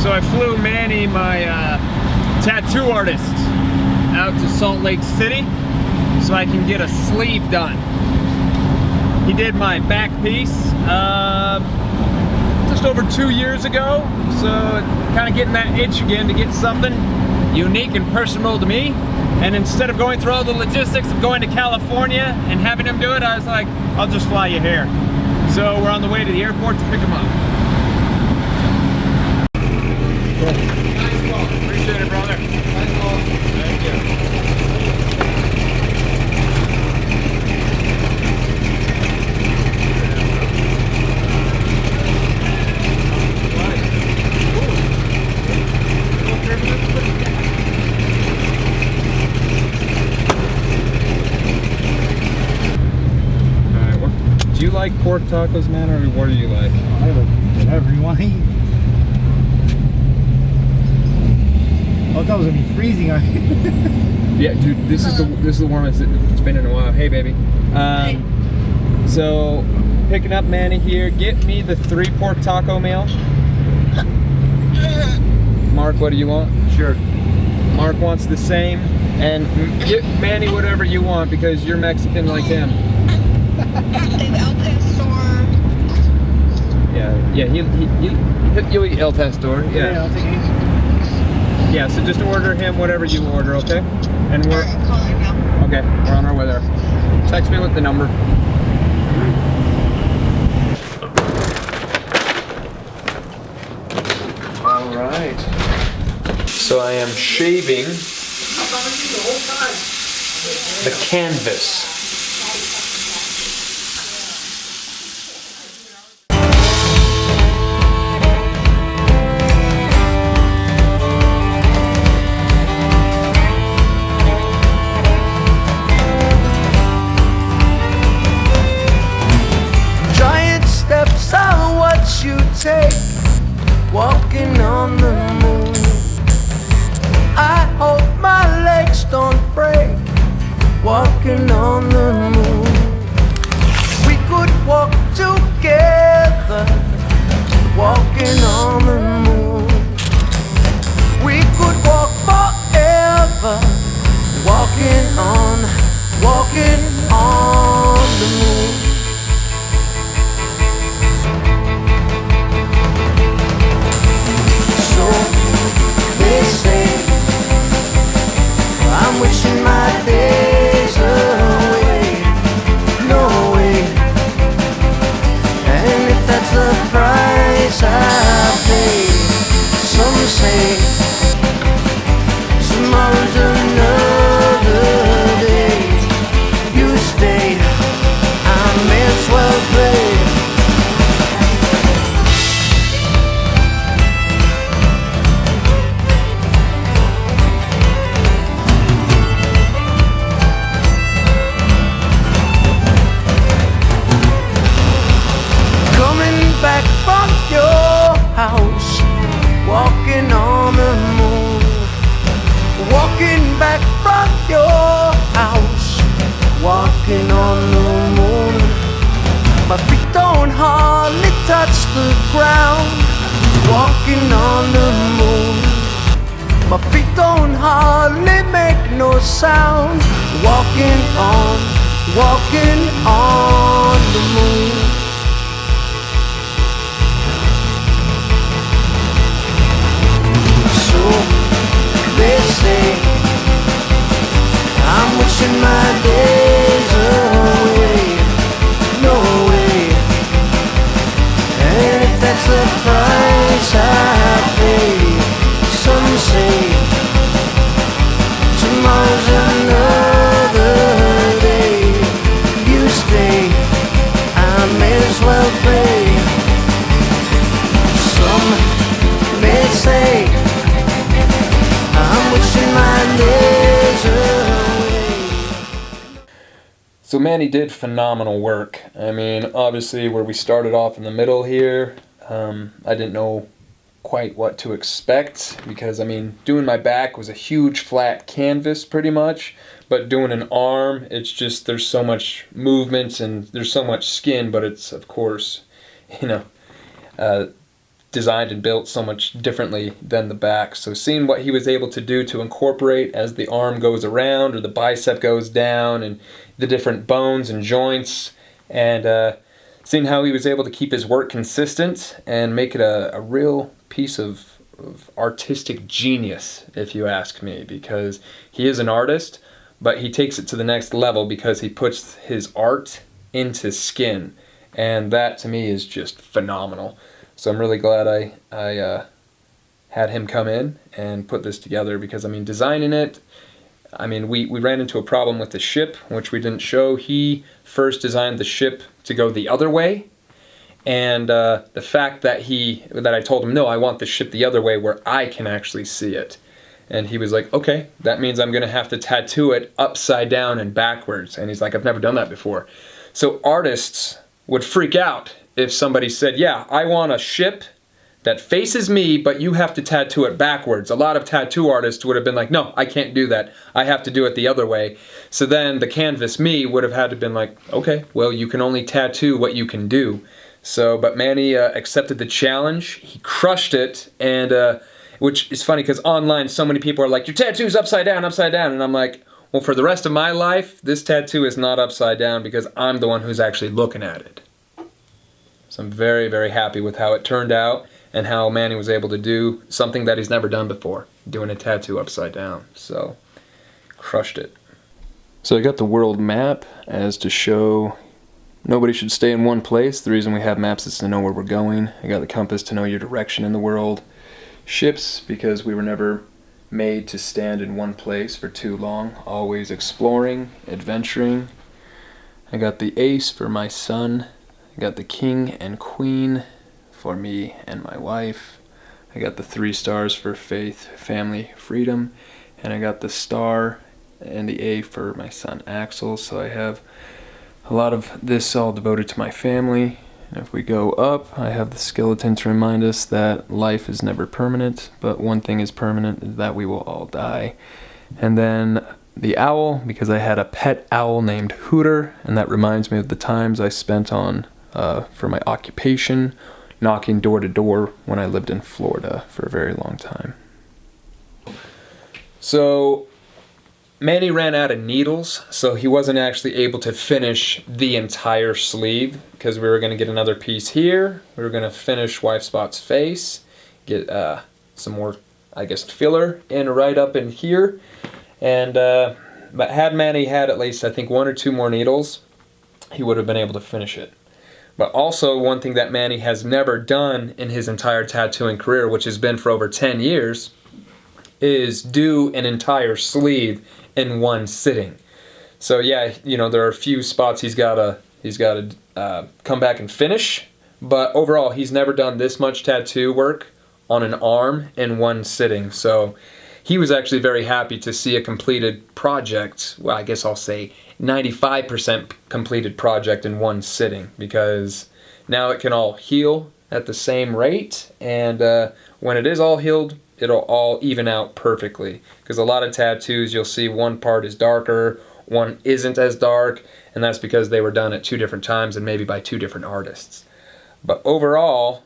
So I flew Manny, my tattoo artist, out to Salt Lake City so I can get a sleeve done. He did my back piece just over 2 years ago, so kind of getting that itch again to get something unique and personal to me. And instead of going through all the logistics of going to California and having him do it, I was like, I'll just fly you here. So we're on the way to the airport to pick him up. Nice call. Appreciate it, brother. Nice call. Thank you. Do you like pork tacos, man, or what do you like? I like whatever you want to eat. Oh, that was gonna be freezing on you. Yeah, dude, this is the warmest it's been in a while. Hey, baby. So picking up Manny here. Get me the 3 pork taco meal. Mark, what do you want? Sure. Mark wants the same, and get Manny whatever you want because you're Mexican like him. Yeah, he'll eat El Pastor. Yeah, I'll take it. Yeah, so just order him whatever you order, okay? And we're on our way there. Text me with the number. All right. So I am shaving the canvas. Walking on the moon, I hope my legs don't break. Walking on the moon, we could walk together. Walking on the moon, we could walk forever. Walking on the moon. They say I'm wishing my days away, no way. And if that's the price I pay, some say tomorrow's another day. You stay, I may as well play. Walking on the moon, walking back from your house, walking on the moon. My feet don't hardly touch the ground, walking on the moon. My feet don't hardly make no sound, walking on the moon. They say I'm wishing my days away, no way. And if that's the price I pay, some say tomorrow's another day. You stay, I may as well play. Some may say I'm wishing my days away. So Manny did phenomenal work. I mean, obviously where we started off in the middle here, I didn't know quite what to expect because, I mean, doing my back was a huge flat canvas pretty much, but doing an arm, it's just, there's so much movement and there's so much skin, but it's, of course, you know, designed and built so much differently than the back. So seeing what he was able to do to incorporate as the arm goes around or the bicep goes down, and the different bones and joints, and seeing how he was able to keep his work consistent and make it a real piece of artistic genius, if you ask me, because he is an artist, but he takes it to the next level because he puts his art into skin, and that to me is just phenomenal. So I'm really glad I had him come in and put this together, because I mean, designing it, I mean, we ran into a problem with the ship, which we didn't show. He first designed the ship to go the other way, and the fact that I told him, no, I want the ship the other way where I can actually see it. And he was like, okay, that means I'm gonna have to tattoo it upside down and backwards. And he's like, I've never done that before. So artists would freak out if somebody said, yeah, I want a ship that faces me, but you have to tattoo it backwards. A lot of tattoo artists would have been like, no, I can't do that. I have to do it the other way. So then the canvas me would have had to been like, okay, well, you can only tattoo what you can do. So, but Manny accepted the challenge. He crushed it, and which is funny because online so many people are like, your tattoo's upside down, and I'm like, well, for the rest of my life, this tattoo is not upside down because I'm the one who's actually looking at it. So I'm very, very happy with how it turned out and how Manny was able to do something that he's never done before, doing a tattoo upside down. So, crushed it. So I got the world map as to show nobody should stay in one place. The reason we have maps is to know where we're going. I got the compass to know your direction in the world. Ships, because we were never made to stand in one place for too long, always exploring, adventuring. I got the ace for my son. I got the king and queen for me and my wife. I got the 3 stars for faith, family, freedom. And I got the star and the A for my son Axel. So I have a lot of this all devoted to my family. And if we go up, I have the skeleton to remind us that life is never permanent, but one thing is permanent, is that we will all die. And then the owl, because I had a pet owl named Hooter, and that reminds me of the times I spent on, for my occupation, knocking door to door when I lived in Florida for a very long time. So Manny ran out of needles, so he wasn't actually able to finish the entire sleeve, because we were going to get another piece here. We were going to finish Wife Spot's face, get some more, I guess, filler in right up in here. And but had Manny had at least, I think, 1 or 2 more needles, he would have been able to finish it. But also, one thing that Manny has never done in his entire tattooing career, which has been for over 10 years, is do an entire sleeve in one sitting. So yeah, you know, there are a few spots he's gotta come back and finish, but overall he's never done this much tattoo work on an arm in one sitting. So he was actually very happy to see a completed project. Well, I guess I'll say 95% completed project in one sitting, because now it can all heal at the same rate, and when it is all healed, it'll all even out perfectly. Because a lot of tattoos, you'll see one part is darker, one isn't as dark, and that's because they were done at 2 different times and maybe by 2 different artists. But overall,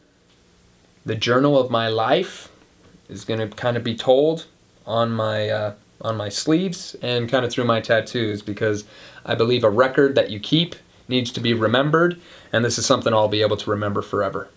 the journal of my life is going to kind of be told on my sleeves and kind of through my tattoos, because I believe a record that you keep needs to be remembered, and this is something I'll be able to remember forever.